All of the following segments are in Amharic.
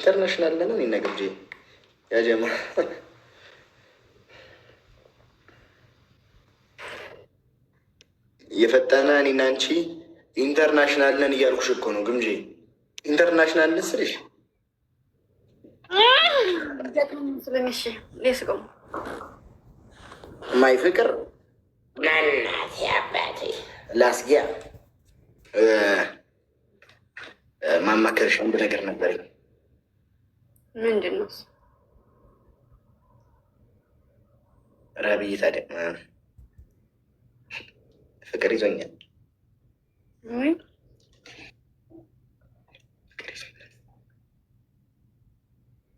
ኢንተርናሽናል ነን ይነግር ያጀማ የፈጠነ እኔና አንቺ ኢንተርናሽናል ነን እያልኩሽ እኮ ነው። ግምጄ ኢንተርናሽናል ስልሽ ማይ ፍቅር ናናት አባቴ ላስጊያ ማማከርሽ አንድ ነገር ነበረኝ። ምንድን ነው? ራብዬ ታዲያ ፍቅር ይዞኛል።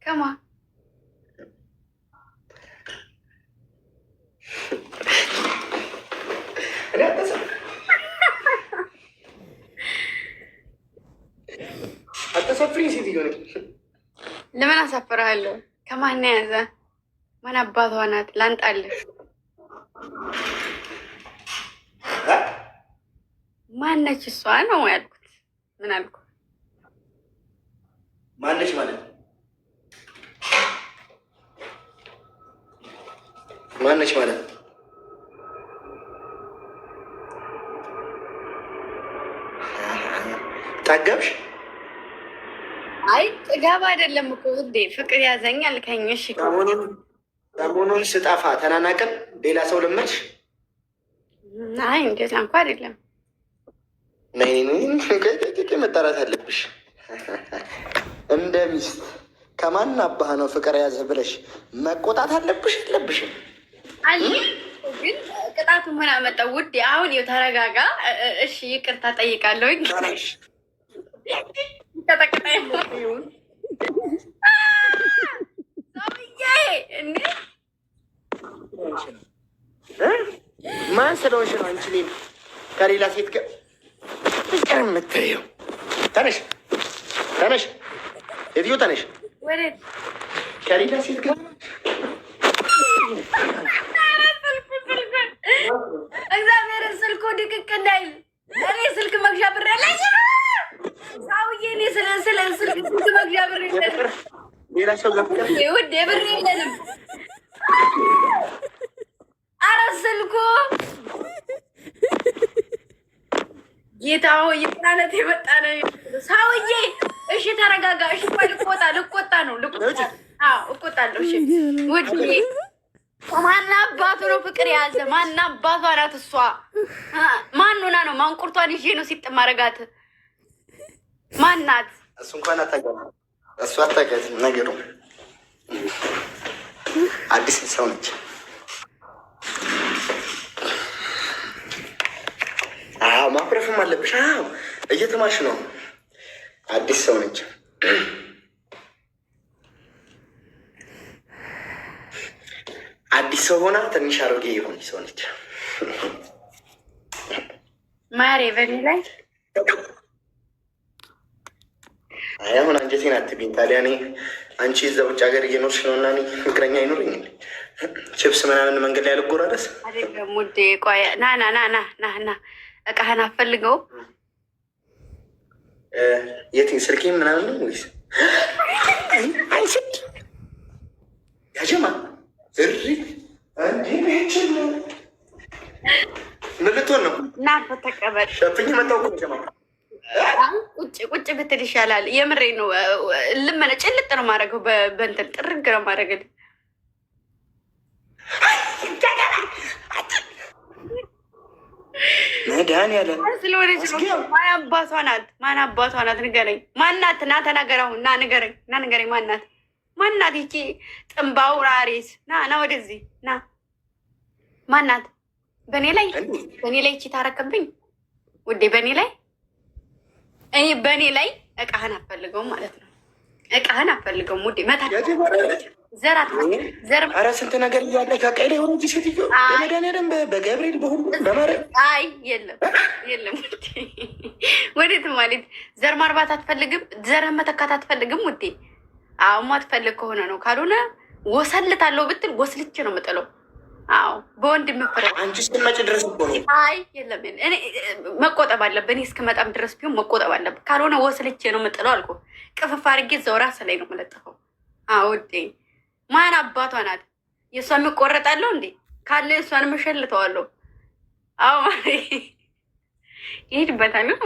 ከማ አተሰፍሪኝ ሴትዮ ለምን አሳፍርሃለሁ? ከማን የያዘ ማን አባቷ ናት? ላንጣልህ ማነች? እሷ ነው ያልኩት። ምን አልኩ? ማነች ማለት ማነች ማለት ጠገብሽ? አይ ጥጋብ አይደለም እኮ ውዴ፣ ፍቅር ያዘኝ አልከኝ። እሺ ሰሞኑን ስጠፋ ተናናቅን፣ ሌላ ሰው ልመልሽ? አይ እንደዛ እንኳ አይደለም። መጠራት አለብሽ እንደ ሚስት። ከማን አባህ ነው ፍቅር ያዘ ብለሽ መቆጣት አለብሽ የለብሽም? አይ ግን ቅጣቱ ምን አመጣው ውዴ? አሁን ይኸው ተረጋጋ። እሺ ይቅርታ ጠይቃለሁኝ። ማን ስለሆንሽ ነው አንቺ እኔን ከሌላ ሴት ጋር ፍቅር የምትይው? ተነሽ ተነሽ፣ የትዮ ተነሽ። ከሌላ ሴት ጋር እግዚአብሔርን ስልኩ ድቅቅ እንዳይል እኔ ስልክ መግዣ ብር ያለኝ ሰውዬ፣ እኔ ስልክ መግዣ ብር የለንም። ሌላ ሰው ጋር ውዴ ብር የለንም። አረ ስልኩ ጌታ ሆይ የፕላነት የመጣ ነው ሰውዬ። እሺ ተረጋጋ። እሺ ቆይ ልቆጣ ነው። እቆጣለሁ። እሺ ውዴ ማን አባቱ ነው ፍቅር የያዘ? ማን አባቷ ናት እሷ? ማን ሆና ነው? ማንቁርቷን ይዤ ነው ሲጥ ማረጋት? ማን ናት? እሱ እንኳን አታውቅም። እሱ አታውቅም ነገሩ። አዲስ ሰው ነች። ማኩረፍም አለብሽ። እየተማሽ ነው። አዲስ ሰው ነች። አዲስ ሰው ሆና ትንሽ አሮጌ የሆነች ሰው ነች። ማሬ በኔ ላይ አሁን አንጀቴን አትቢኝ። ታዲያ እኔ አንቺ እዛ ውጭ ሀገር እየኖርሽ ነው እና እኔ ፍቅረኛ አይኖረኝ? ችፕስ ምናምን መንገድ ላይ አልጎራረስ አይደለም ውዴ። ቆይ ና እቃህን አፈልገው። የት ስልኬ ምናምን ነው ወይስ አይስድ ያጀማ እሪ አንዲ ቤችል ምን ልትሆን ነው? ና ተቀበል። ሸፍኝ መጣው እኮ ጀማ። ቁጭ ብትል ይሻላል። የምሬ ነው። ልመነ ጭልጥ ነው ማድረገው። በእንትን ጥርግ ነው ማድረግ። መድኃኒዓለም ስለሆነች ነው። ማን አባቷ ናት? ንገረኝ። ማናት? ና ተናገር። አሁን ና ንገረኝ። ማናት? ማናት? ይቺ ጥንባው ራሬስ ና ወደዚህ ና። ማናት? በእኔ ላይ ይቺ ታረከብኝ ውዴ። በእኔ ላይ እቃህን አፈልገውም ማለት ነው። እቃህን አፈልገውም ውዴ። መታ ዘራት ኧረ ስንት ነገር እያለ ከቀይ ላይ ሆኖ ሴትዮ በመድኃኒዓለም በገብርኤል በሁሉ በማርያም አይ የለም ወዴት ማለት ዘር ማርባት አትፈልግም? ዘርህ መተካት አትፈልግም ውዴ? አዎ ማትፈልግ ከሆነ ነው። ካልሆነ ወሰልታለሁ ብትል ወስልቼ ነው የምጥለው። አዎ በወንድ ምፍረ አንቺ እስክመጪ ድረስ እኮ ነው። አይ የለም እኔ መቆጠብ አለብህ። እኔ እስክመጣም ድረስ ቢሆን መቆጠብ አለብህ። ካልሆነ ወስልቼ ነው የምጥለው አልኩ። ቅፍፍ አድርጌ እዛው ራስ ላይ ነው የምለጥፈው። ውዴ ማን አባቷ ናት? የእሷ የሚቆረጣለሁ እንዴ? ካለ የእሷን መሸልተዋለሁ። አዎ ይሄድበታል ነው